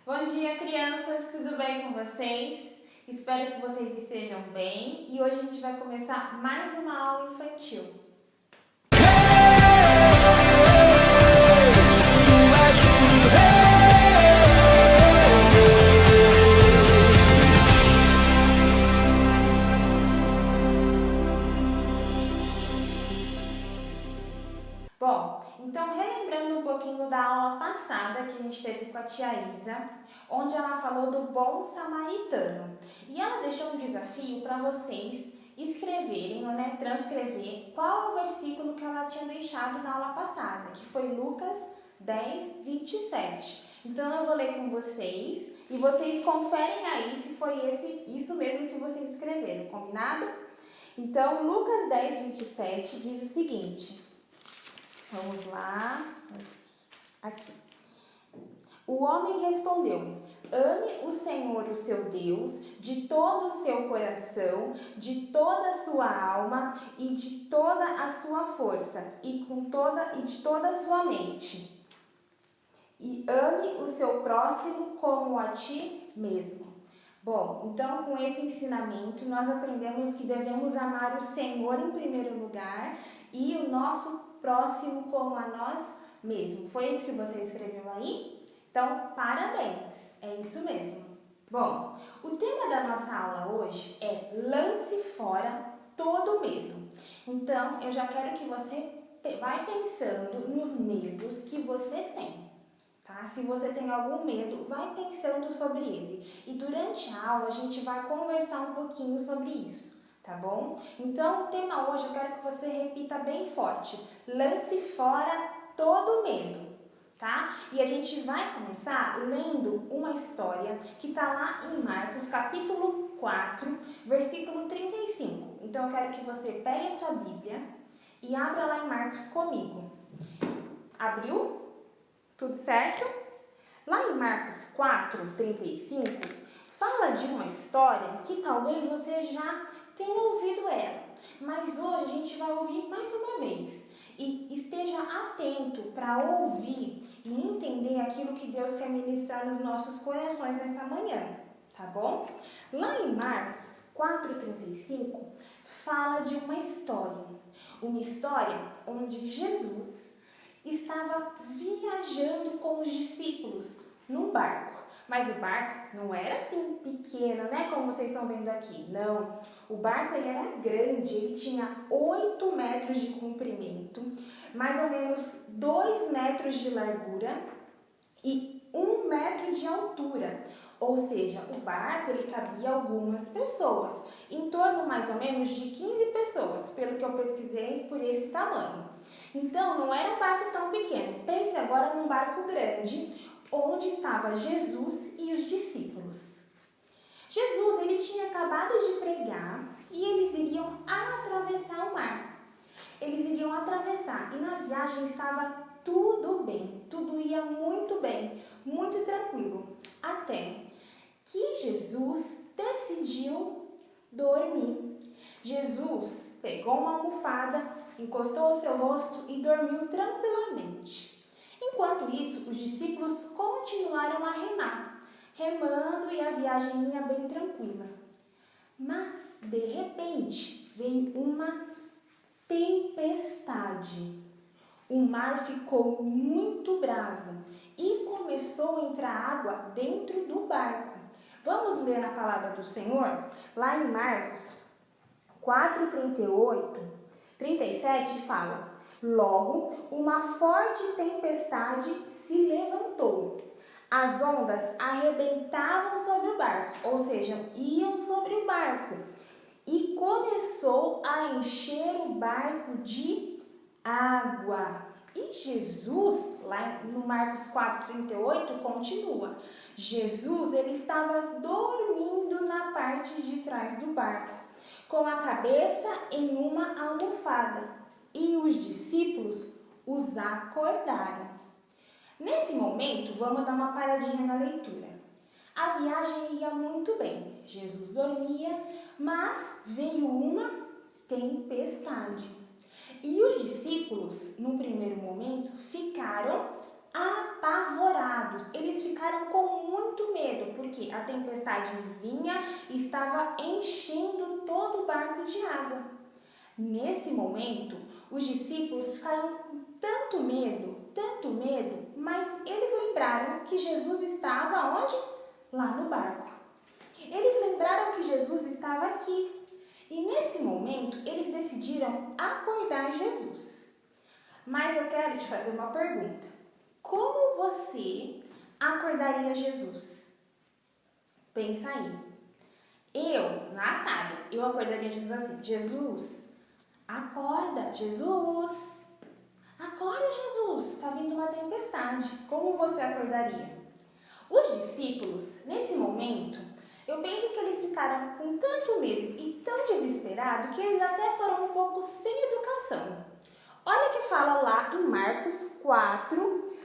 Bom dia, crianças! Tudo bem com vocês? Espero que vocês estejam bem e hoje a gente vai começar mais uma aula infantil. Bom, então relembrando um pouquinho da aula passada que a gente teve com a tia Isa, onde ela falou do bom samaritano. E ela deixou um desafio para vocês escreverem, ou transcrever qual é o versículo que ela tinha deixado na aula passada, que foi Lucas 10, 27. Então eu vou ler com vocês e vocês conferem aí se foi isso mesmo que vocês escreveram, combinado? Então Lucas 10, 27 diz o seguinte... Vamos lá. Aqui. O homem respondeu: ame o Senhor, o seu Deus, de todo o seu coração, de toda a sua alma e de toda a sua força e de toda a sua mente. E ame o seu próximo como a ti mesmo. Bom, então com esse ensinamento nós aprendemos que devemos amar o Senhor em primeiro lugar e o nosso próximo como a nós mesmos. Foi isso que você escreveu aí? Então, parabéns! É isso mesmo. Bom, o tema da nossa aula hoje é lance fora todo medo. Então, eu já quero que você vai pensando nos medos que você tem. Tá? Se você tem algum medo, vai pensando sobre ele. E durante a aula a gente vai conversar um pouquinho sobre isso, tá bom? Então o tema hoje eu quero que você repita bem forte. Lance fora todo medo, tá? E a gente vai começar lendo uma história que está lá em Marcos, capítulo 4, versículo 35. Então eu quero que você pegue a sua Bíblia e abra lá em Marcos comigo. Abriu? Tudo certo? Lá em Marcos 4, 35, fala de uma história que talvez você já tenha ouvido ela, mas hoje a gente vai ouvir mais uma vez. E esteja atento para ouvir e entender aquilo que Deus quer ministrar nos nossos corações nessa manhã, tá bom? Lá em Marcos 4,35, fala de uma história onde Jesus estava viajando com os discípulos num barco. Mas o barco não era assim pequeno, né? Como vocês estão vendo aqui. Não. O barco ele era grande. Ele tinha 8 metros de comprimento, mais ou menos 2 metros de largura e 1 metro de altura. Ou seja, o barco ele cabia algumas pessoas. Em torno mais ou menos de 15 pessoas, pelo que eu pesquisei por esse tamanho. Então, não era um barco tão pequeno. Pense agora num barco grande, onde estava Jesus e os discípulos. Jesus, ele tinha acabado de pregar e eles iriam atravessar o mar. Eles iriam atravessar e na viagem estava tudo bem, tudo ia muito bem, muito tranquilo. Até que Jesus decidiu dormir. Jesus pegou uma almofada, encostou o seu rosto e dormiu tranquilamente. Enquanto isso, os discípulos continuaram a remar, remando e a viagem ia bem tranquila. Mas, de repente, veio uma tempestade. O mar ficou muito bravo e começou a entrar água dentro do barco. Vamos ler na palavra do Senhor? Lá em Marcos 4:37 fala: logo, uma forte tempestade se levantou. As ondas arrebentavam sobre o barco, ou seja, iam sobre o barco. E começou a encher o barco de água. E Jesus, lá no Marcos 4:38, continua. Jesus, ele estava dormindo na parte de trás do barco, com a cabeça em uma almofada, e os discípulos os acordaram. Nesse momento, vamos dar uma paradinha na leitura. A viagem ia muito bem, Jesus dormia, mas veio uma tempestade. E os discípulos, no primeiro momento, ficaram apavorados. Eles ficaram com muito porque a tempestade vinha e estava enchendo todo o barco de água. Nesse momento, os discípulos ficaram com tanto medo, mas eles lembraram que Jesus estava onde? Lá no barco. Eles lembraram que Jesus estava aqui. E nesse momento, eles decidiram acordar Jesus. Mas eu quero te fazer uma pergunta. Como você acordaria Jesus? Pensa aí. Natália, eu acordaria Jesus assim: Jesus, acorda, Jesus. Acorda, Jesus, está vindo uma tempestade. Como você acordaria? Os discípulos, nesse momento, eu penso que eles ficaram com tanto medo e tão desesperados que eles até foram um pouco sem educação. Olha que fala lá em Marcos 4,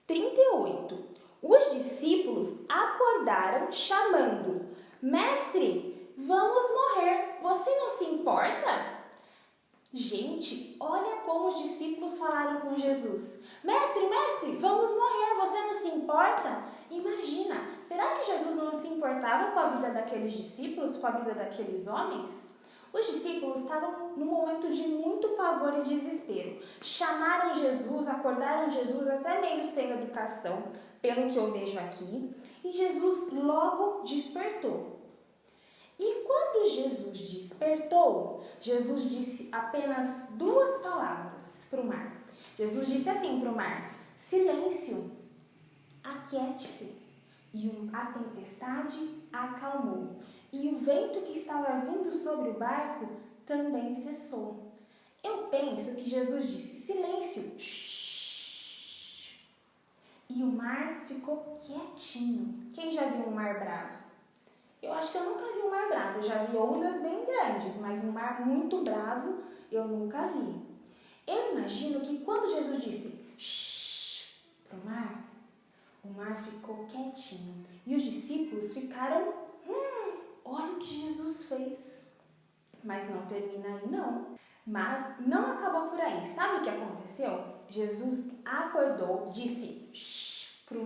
38. Os discípulos acordaram chamando: Mestre, vamos morrer, você não se importa? Gente, olha como os discípulos falaram com Jesus. Mestre, vamos morrer, você não se importa? Imagina, será que Jesus não se importava com a vida daqueles discípulos, com a vida daqueles homens? Os discípulos estavam num momento de muito pavor e desespero. Chamaram Jesus, acordaram Jesus até meio sem educação, pelo que eu vejo aqui, e Jesus logo despertou. E quando Jesus despertou, Jesus disse apenas 2 palavras para o mar. Jesus disse assim para o mar: silêncio, aquiete-se. E a tempestade acalmou. E o vento que estava vindo sobre o barco também cessou. Eu penso que Jesus disse: silêncio, shh. E o mar ficou quietinho. Quem já viu um mar bravo? Eu acho que eu nunca vi um mar bravo. Eu já vi ondas bem grandes, mas um mar muito bravo eu nunca vi. Eu imagino que quando Jesus disse shh para o mar ficou quietinho. E os discípulos ficaram, olha o que Jesus fez. Mas não termina aí não. Mas não acabou por aí. Sabe o que aconteceu? Jesus acordou, disse shh para o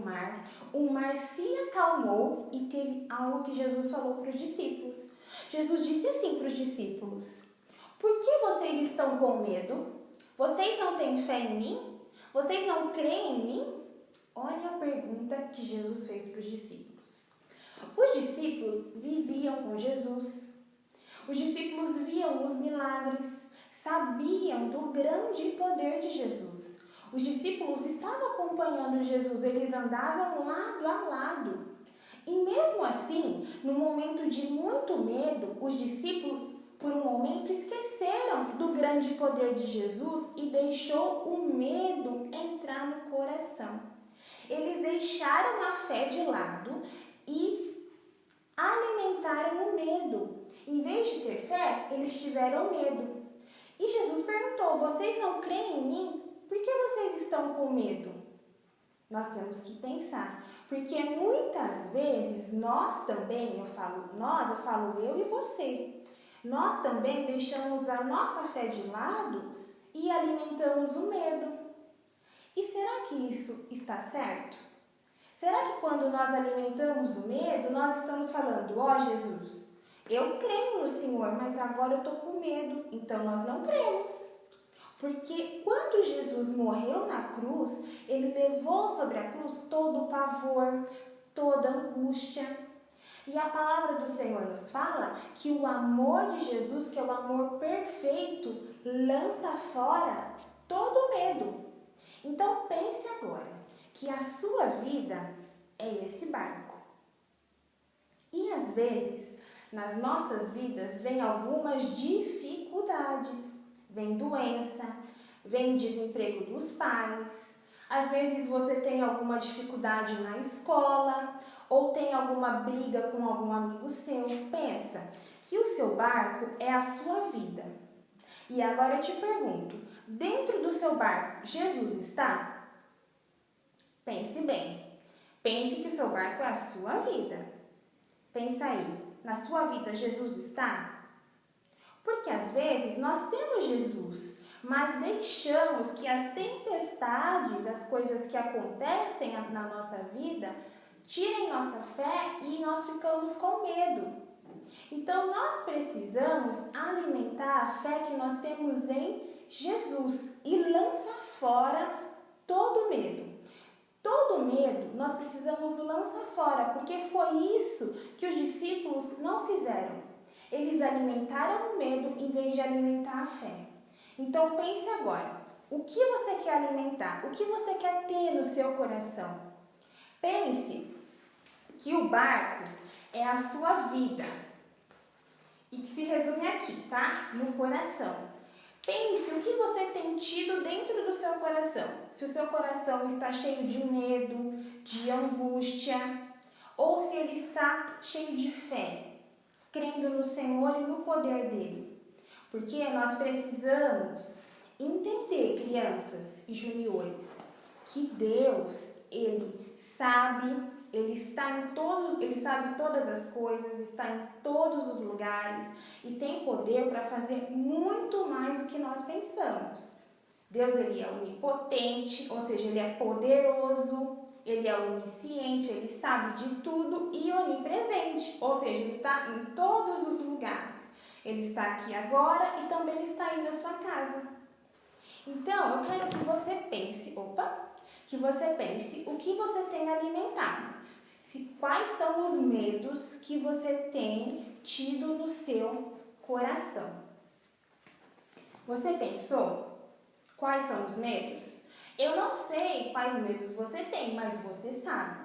mar se acalmou e teve algo que Jesus falou para os discípulos. Jesus disse assim para os discípulos: por que vocês estão com medo? Vocês não têm fé em mim? Vocês não creem em mim? Olha a pergunta que Jesus fez para os discípulos. Os discípulos viviam com Jesus. Os discípulos viam os milagres, sabiam do grande poder de Jesus. Os discípulos estavam acompanhando Jesus, eles andavam lado a lado. E mesmo assim, no momento de muito medo, os discípulos, por um momento, esqueceram do grande poder de Jesus e deixou o medo entrar no coração. Eles deixaram a fé de lado e alimentaram o medo. Em vez de ter fé, eles tiveram medo. E Jesus perguntou: vocês não creem em mim? Por que vocês estão com medo? Nós temos que pensar, porque muitas vezes nós também, eu falo eu e você, nós também deixamos a nossa fé de lado e alimentamos o medo. E será que isso está certo? Será que quando nós alimentamos o medo, nós estamos falando: ó Jesus, eu creio no Senhor, mas agora eu estou com medo, então nós não cremos. Porque quando Jesus morreu na cruz, ele levou sobre a cruz todo o pavor, toda a angústia. E a palavra do Senhor nos fala que o amor de Jesus, que é o amor perfeito, lança fora todo o medo. Então pense agora que a sua vida é esse barco. E às vezes, nas nossas vidas, vem algumas dificuldades. Vem doença, vem desemprego dos pais, às vezes você tem alguma dificuldade na escola ou tem alguma briga com algum amigo seu. Pensa que o seu barco é a sua vida. E agora eu te pergunto, dentro do seu barco, Jesus está? Pense bem. Pense que o seu barco é a sua vida. Pensa aí, na sua vida Jesus está? Porque às vezes nós temos Jesus, mas deixamos que as tempestades, as coisas que acontecem na nossa vida, Tirem nossa fé e nós ficamos com medo. Então, nós precisamos alimentar a fé que nós temos em Jesus e lança fora todo medo. Todo medo nós precisamos lançar fora, porque foi isso que os discípulos não fizeram. Eles alimentaram o medo em vez de alimentar a fé. Então pense agora, o que você quer alimentar? O que você quer ter no seu coração? Pense que o barco é a sua vida e que se resume aqui, tá? No coração. Pense o que você tem tido dentro do seu coração. Se o seu coração está cheio de medo, de angústia, ou se ele está cheio de fé, crendo no Senhor e no poder dele. Porque nós precisamos entender, crianças e juniores, que Deus, ele sabe, ele sabe todas as coisas, está em todos os lugares e tem poder para fazer muito mais do que nós pensamos. Deus, ele é onipotente, ou seja, ele é poderoso, ele é onisciente, ele sabe de tudo e onipresente, ou seja, ele está em todos os lugares. Ele está aqui agora e também está aí na sua casa. Então, eu quero que você pense, o que você tem alimentado. Quais são os medos que você tem tido no seu coração? Você pensou quais são os medos? Eu não sei quais medos você tem, mas você sabe.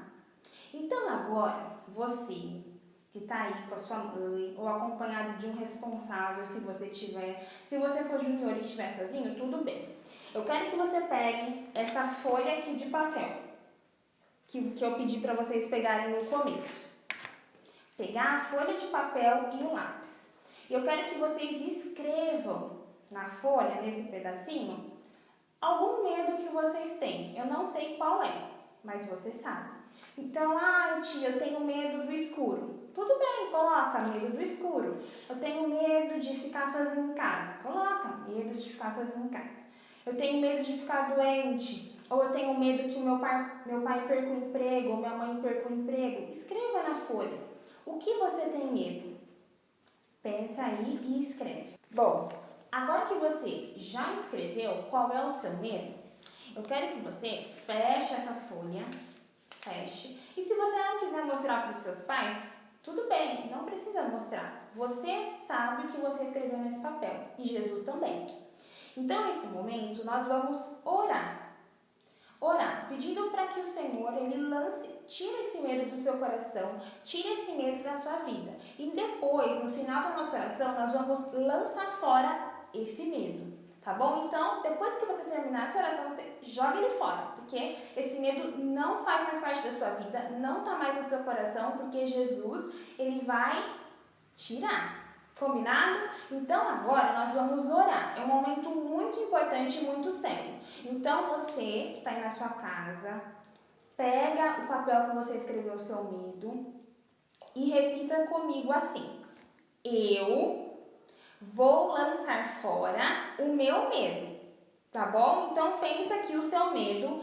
Então agora, você que está aí com a sua mãe ou acompanhado de um responsável, se você for junior e estiver sozinho, tudo bem. Eu quero que você pegue essa folha aqui de papel, que eu pedi para vocês pegarem no começo. Pegar a folha de papel e um lápis. E eu quero que vocês escrevam na folha, nesse pedacinho, algum medo que vocês têm. Eu não sei qual é, mas você sabe. Então, tia, eu tenho medo do escuro. Tudo bem, coloca medo do escuro. Eu tenho medo de ficar sozinho em casa. Coloca medo de ficar sozinho em casa. Eu tenho medo de ficar doente. Ou eu tenho medo que o meu pai perca o emprego, ou minha mãe perca o emprego. Escreva na folha. O que você tem medo? Pensa aí e escreve. Bom, agora que você já escreveu qual é o seu medo, eu quero que você feche essa folha. Feche. E se você não quiser mostrar para os seus pais, tudo bem, não precisa mostrar. Você sabe o que você escreveu nesse papel. E Jesus também. Então, nesse momento, nós vamos orar. Orar, pedindo para que o Senhor, ele tire esse medo do seu coração, tire esse medo da sua vida. E depois, no final da nossa oração, nós vamos lançar fora esse medo, tá bom? Então, depois que você terminar essa oração, você joga ele fora, porque esse medo não faz mais parte da sua vida, não está mais no seu coração, porque Jesus, ele vai tirar. Combinado? Então agora nós vamos orar. É um momento muito importante e muito sério. Então você que está aí na sua casa, pega o papel que você escreveu o seu medo e repita comigo assim: eu vou lançar fora o meu medo. Tá bom? Então pensa que o seu medo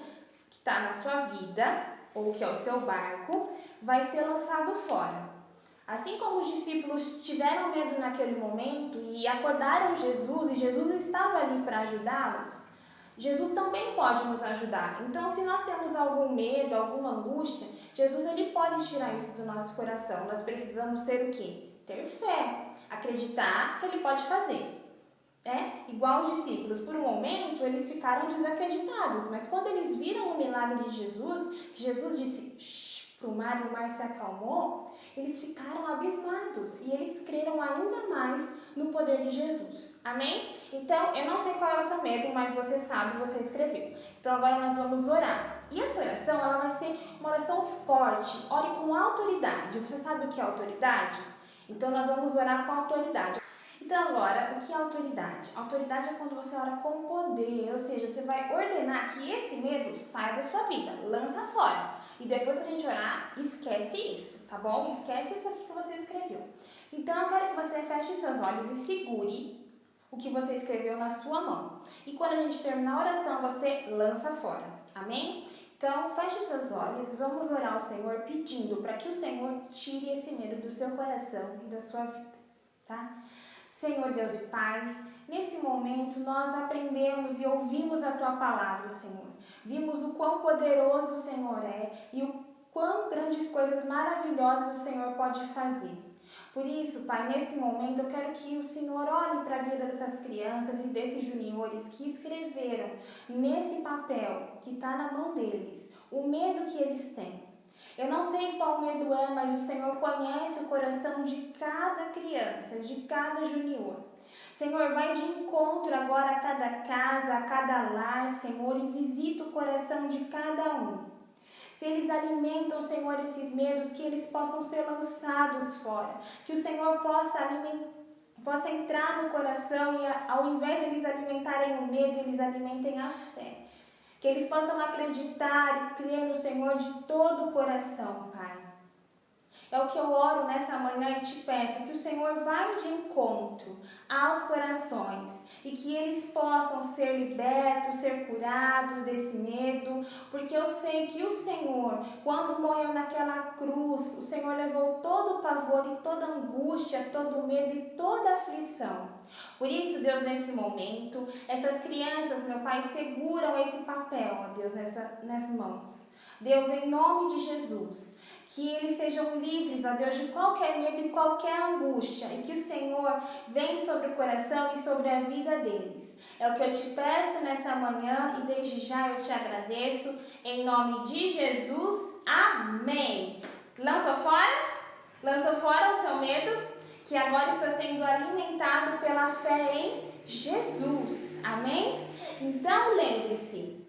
que está na sua vida, ou que é o seu barco, vai ser lançado fora. Assim como os discípulos tiveram medo naquele momento e acordaram Jesus, e Jesus estava ali para ajudá-los, Jesus também pode nos ajudar. Então, se nós temos algum medo, alguma angústia, Jesus, ele pode tirar isso do nosso coração. Nós precisamos ter o quê? Ter fé, acreditar que ele pode fazer. Igual os discípulos, por um momento eles ficaram desacreditados, mas quando eles viram o milagre de Jesus, Jesus disse para o mar e o mar se acalmou, eles ficaram abismados e eles creram ainda mais no poder de Jesus. Amém? Então, eu não sei qual é o seu medo, mas você sabe, você escreveu. Então, agora nós vamos orar. E essa oração, ela vai ser uma oração forte. Ore com autoridade. Você sabe o que é autoridade? Então, nós vamos orar com autoridade. Então, agora, o que é autoridade? Autoridade é quando você ora com poder, ou seja, você vai ordenar que esse medo saia da sua vida, lança fora. E depois que a gente orar, esquece isso, tá bom? Esquece o que você escreveu. Então, eu quero que você feche os seus olhos e segure o que você escreveu na sua mão. E quando a gente terminar a oração, você lança fora. Amém? Então, Então, feche os seus olhos e vamos orar ao Senhor pedindo para que o Senhor tire esse medo do seu coração e da sua vida, tá? Senhor Deus e Pai, nesse momento nós aprendemos e ouvimos a Tua palavra, Senhor. Vimos o quão poderoso o Senhor é e o quão grandes coisas maravilhosas o Senhor pode fazer. Por isso, Pai, nesse momento eu quero que o Senhor olhe para a vida dessas crianças e desses juniores que escreveram nesse papel que está na mão deles, o medo que eles têm. Eu não sei qual medo é, mas o Senhor conhece o coração de cada criança, de cada junior. Senhor, vai de encontro agora a cada casa, a cada lar, Senhor, e visita o coração de cada um. Se eles alimentam, Senhor, esses medos, que eles possam ser lançados fora. Que o Senhor possa entrar no coração e ao invés de eles alimentarem o medo, eles alimentem a fé. Que eles possam acreditar e crer no Senhor de todo o coração, Pai. É o que eu oro nessa manhã e te peço, que o Senhor vá de encontro aos corações e que eles possam ser libertos, ser curados desse medo, porque eu sei que o Senhor, quando morreu naquela cruz, o Senhor levou todo o pavor e toda a angústia, todo o medo e toda a aflição. Por isso, Deus, nesse momento, essas crianças, meu Pai, seguram esse papel, ó Deus, nas mãos. Deus, em nome de Jesus, que eles sejam livres, ó Deus, de qualquer medo e qualquer angústia, e que o Senhor venha sobre o coração e sobre a vida deles. É o que eu te peço nessa manhã e desde já eu te agradeço, em nome de Jesus, amém. Lança fora o seu medo, que agora está sendo alimentado pela fé em Jesus, amém? Então lembre-se,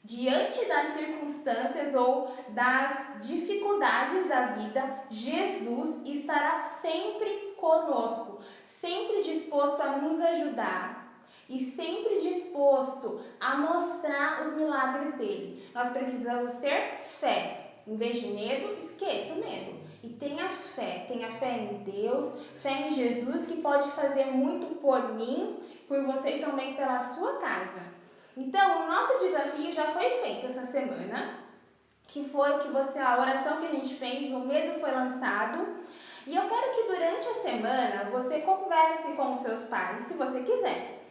diante das circunstâncias ou das dificuldades da vida, Jesus estará sempre conosco, sempre disposto a nos ajudar e sempre disposto a mostrar os milagres dele. Nós precisamos ter fé. Em vez de medo, esqueça o medo. E tenha fé em Deus, fé em Jesus, que pode fazer muito por mim, por você e também pela sua casa. Então, o nosso desafio já foi feito essa semana, que foi a oração que a gente fez, o medo foi lançado. E eu quero que durante a semana você converse com os seus pais, se você quiser,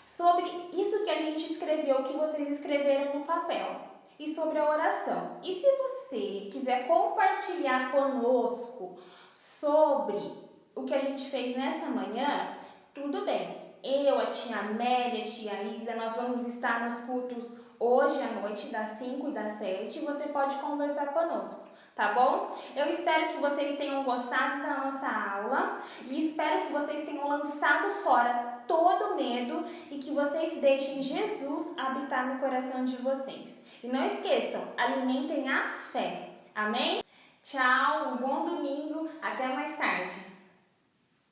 sobre isso que a gente escreveu, que vocês escreveram no papel, e sobre a oração. E se você quiser compartilhar conosco sobre o que a gente fez nessa manhã, tudo bem. Eu, a tia Amélia, a tia Isa, nós vamos estar nos cultos hoje à noite, das 5 e das 7, e você pode conversar conosco, tá bom? Eu espero que vocês tenham gostado da nossa aula e espero que vocês tenham lançado fora todo o medo e que vocês deixem Jesus habitar no coração de vocês. E não esqueçam, alimentem a fé, amém? Tchau, um bom domingo, até mais tarde.